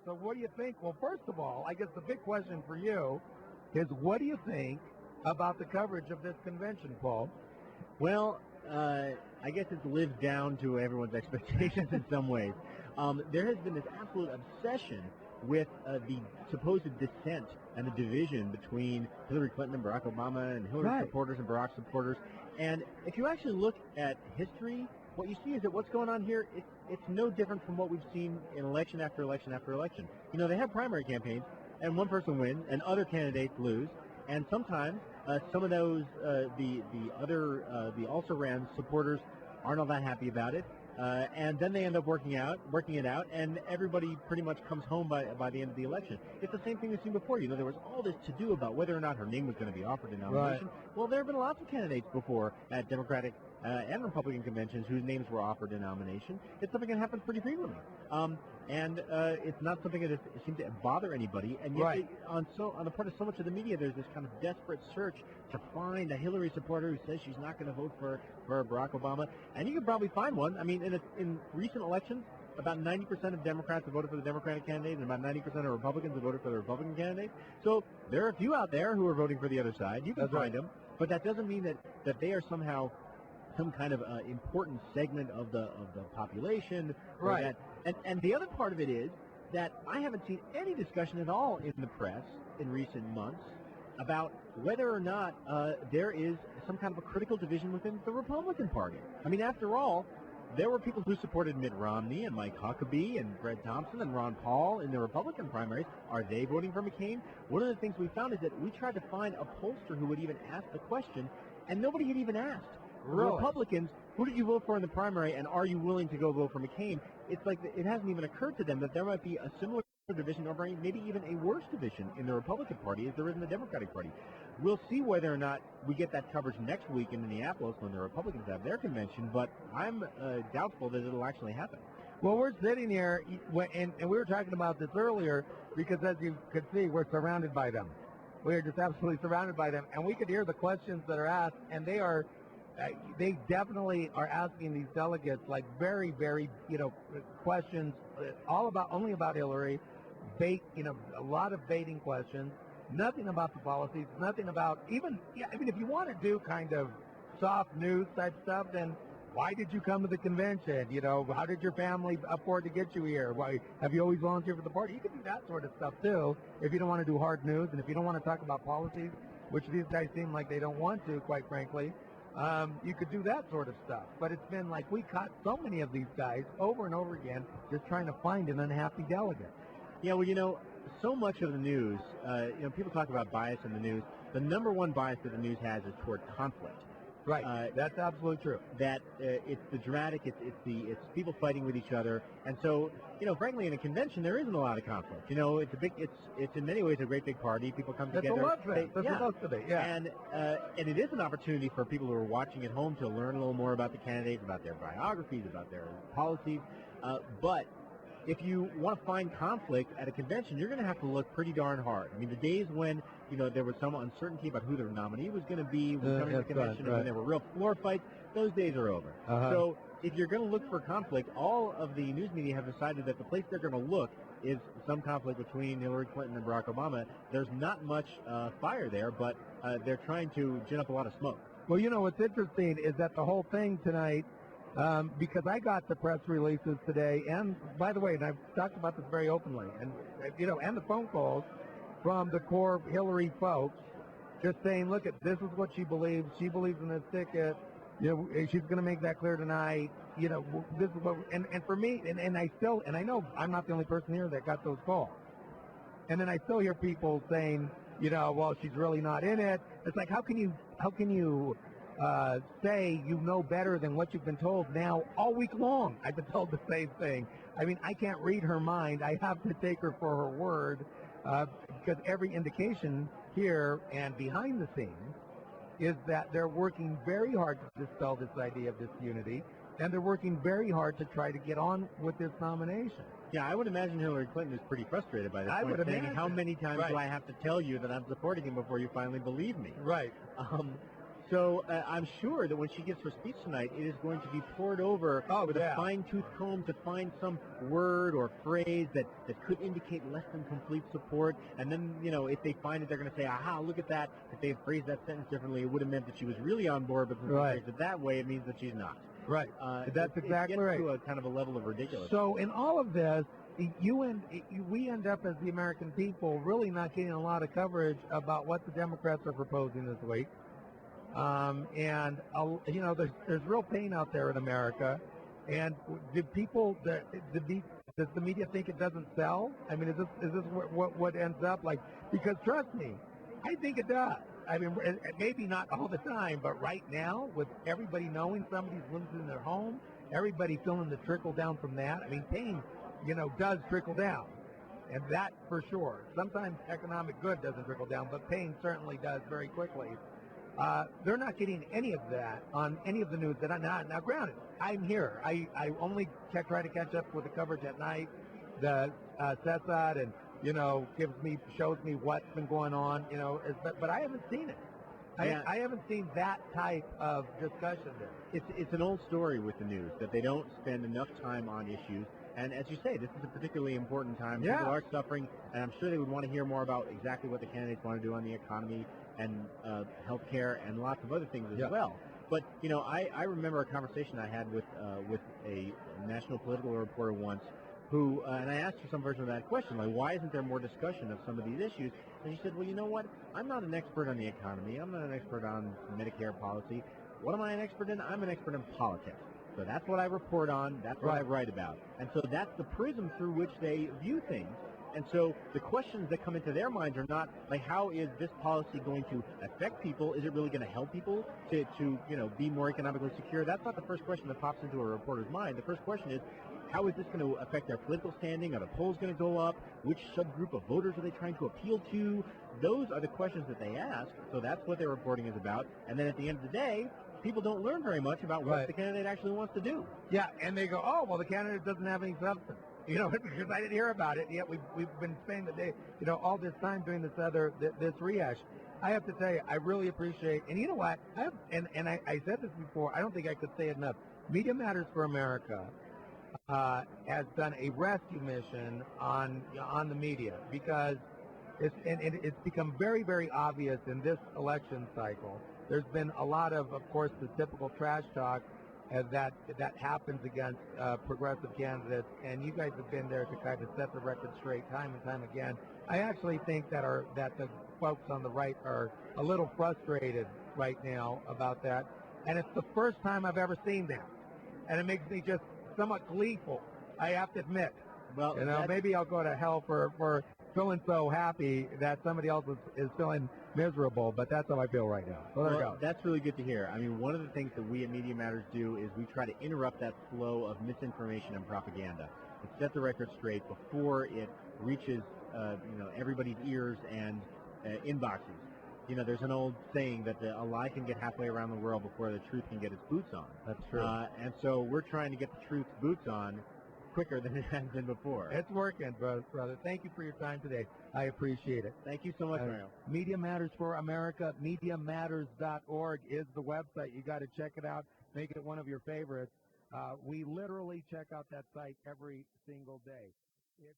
So what do you think? Well, first of all, I guess the big question for you is what do you think about the coverage of this convention, Paul? Well, I guess it's lived down to everyone's expectations in some ways. There has been this absolute obsession with the supposed dissent and the division between Hillary Clinton and Barack Obama and Hillary supporters and Barack supporters. And if you actually look at history, what you see is that what's going on here, it's no different from what we've seen in election after election after election. You know, they have primary campaigns, and one person wins, and other candidates lose. And sometimes some of those, the also-ran supporters aren't all that happy about it. And then they end up working it out, and everybody pretty much comes home by the end of the election. It's the same thing we've seen before. You know, there was all this to-do about whether or not her name was going to be offered in nomination. Right. Well, there have been lots of candidates before at Democratic and Republican conventions whose names were offered in nomination. It's something that happens pretty frequently. And it's not something that seems to bother anybody. And yet, on the part of so much of the media, there's this kind of desperate search to find a Hillary supporter who says she's not going to vote for Barack Obama. And you can probably find one. I mean, in recent elections, about 90% of Democrats have voted for the Democratic candidate, and about 90% of Republicans have voted for the Republican candidate. So there are a few out there who are voting for the other side. You can find them, but that doesn't mean that they are somehow some kind of important segment of the population. Right. And the other part of it is that I haven't seen any discussion at all in the press in recent months about whether or not there is some kind of a critical division within the Republican Party. I mean, after all, there were people who supported Mitt Romney and Mike Huckabee and Fred Thompson and Ron Paul in the Republican primaries. Are they voting for McCain? One of the things we found is that we tried to find a pollster who would even ask the question, and nobody had even asked. Really? Republicans, who did you vote for in the primary, and are you willing to go vote for McCain? It's like it hasn't even occurred to them that there might be a similar division, or maybe even a worse division in the Republican Party as there is in the Democratic Party. We'll see whether or not we get that coverage next week in Minneapolis when the Republicans have their convention, but I'm doubtful that it'll actually happen. Well, we're sitting here, and we were talking about this earlier, because as you could see, we're surrounded by them. We are just absolutely surrounded by them, and we could hear the questions that are asked, and they definitely are asking these delegates like very, very, questions only about Hillary, a lot of baiting questions, nothing about the policies, nothing about even if you want to do kind of soft news type stuff, then why did you come to the convention? How did your family afford to get you here? Why have you always volunteered for the party? You can do that sort of stuff too if you don't want to do hard news, and if you don't want to talk about policies, which these guys seem like they don't want to, quite frankly. You could do that sort of stuff. But it's been like we caught so many of these guys over and over again just trying to find an unhappy delegate. Yeah, well, so much of the news, people talk about bias in the news. The number one bias that the news has is toward conflict. Right. That's absolutely true. That it's the dramatic, it's people fighting with each other, and so frankly, in a convention there isn't a lot of conflict. It's in many ways a great big party. People come together. It's a love fest. That's supposed to be. Yeah. And it is an opportunity for people who are watching at home to learn a little more about the candidates, about their biographies, about their policies. But if you want to find conflict at a convention, you're going to have to look pretty darn hard. I mean, the days when there was some uncertainty about who their nominee was going to be when coming to the convention, and when there were real floor fights, those days are over. So if you're going to look for conflict, all of the news media have decided that the place they're going to look is some conflict between Hillary Clinton and Barack Obama. There's not much fire there, but they're trying to gin up a lot of smoke. Well, what's interesting is that the whole thing tonight, because I got the press releases today, and by the way, and I've talked about this very openly, and and the phone calls from the core Hillary folks, just saying, look, this is what she believes. She believes in this ticket. She's going to make that clear tonight. This is what, and for me, and I know I'm not the only person here that got those calls. And then I still hear people saying, well, she's really not in it. It's like, how can you say you know better than what you've been told now all week long? I've been told the same thing. I mean, I can't read her mind. I have to take her for her word, because every indication here and behind the scenes is that they're working very hard to dispel this idea of disunity, and they're working very hard to try to get on with this nomination. Yeah, I would imagine Hillary Clinton is pretty frustrated by this I point, would saying, imagine. how many times do I have to tell you that I'm supporting him before you finally believe me? Right. So I'm sure that when she gives her speech tonight, it is going to be poured over with a fine-tooth comb to find some word or phrase that could indicate less than complete support. And then, if they find it, they're going to say, aha, look at that. If they had phrased that sentence differently, it would have meant that she was really on board, but since they phrased it that way, it means that she's not. Right. That's exactly right. It gets to a kind of a level of ridiculous. So in all of this, we end up as the American people really not getting a lot of coverage about what the Democrats are proposing this week. There's real pain out there in America. And do people, does the media think it doesn't sell? I mean, is this what ends up like? Because trust me, I think it does. I mean, maybe not all the time, but right now, with everybody knowing somebody's losing their home, everybody feeling the trickle down from that. I mean, pain, does trickle down, and that for sure. Sometimes economic good doesn't trickle down, but pain certainly does very quickly. They're not getting any of that on any of the news that I'm not. Now, granted, I'm here. I only try to catch up with the coverage at night, the CESAT, and shows me what's been going on. But I haven't seen it. I haven't seen that type of discussion there. It's an old story with the news that they don't spend enough time on issues. And as you say, this is a particularly important time. Yeah. People are suffering, and I'm sure they would want to hear more about exactly what the candidates want to do on the economy and healthcare and lots of other things as well. But I remember a conversation I had with a national political reporter once, who and I asked her some version of that question, like, why isn't there more discussion of some of these issues? And she said, well, you know what? I'm not an expert on the economy. I'm not an expert on Medicare policy. What am I an expert in? I'm an expert in politics. So that's what I report on. That's what I write about. And so that's the prism through which they view things. And so the questions that come into their minds are not like, how is this policy going to affect people? Is it really going to help people to be more economically secure? That's not the first question that pops into a reporter's mind. The first question is, how is this going to affect their political standing? Are the polls going to go up? Which subgroup of voters are they trying to appeal to? Those are the questions that they ask. So that's what their reporting is about. And then at the end of the day, people don't learn very much about what the candidate actually wants to do. Yeah, and they go, oh, well, the candidate doesn't have any substance. Because I didn't hear about it, yet we've been saying that they, all this time doing this rehash. I have to tell you, I really appreciate, and you know what, I said this before, I don't think I could say it enough. Media Matters for America has done a rescue mission on the media, because it's become very, very obvious in this election cycle. There's been a lot of course, the typical trash talk that happens against progressive candidates, and you guys have been there to kind of set the record straight time and time again. I actually think that the folks on the right are a little frustrated right now about that, and it's the first time I've ever seen that, and it makes me just somewhat gleeful, I have to admit. Well, maybe I'll go to hell for feeling so happy that somebody else is feeling miserable, but that's how I feel right now. So there we go. That's really good to hear. I mean, one of the things that we at Media Matters do is we try to interrupt that flow of misinformation and propaganda and set the record straight before it reaches everybody's ears and inboxes. There's an old saying that a lie can get halfway around the world before the truth can get its boots on. That's true. And so we're trying to get the truth's boots on quicker than it has been before. It's working, brother. Thank you for your time today. I appreciate it. Thank you so much, Mario. Media Matters for America. MediaMatters.org is the website. You got to check it out. Make it one of your favorites. We literally check out that site every single day. It's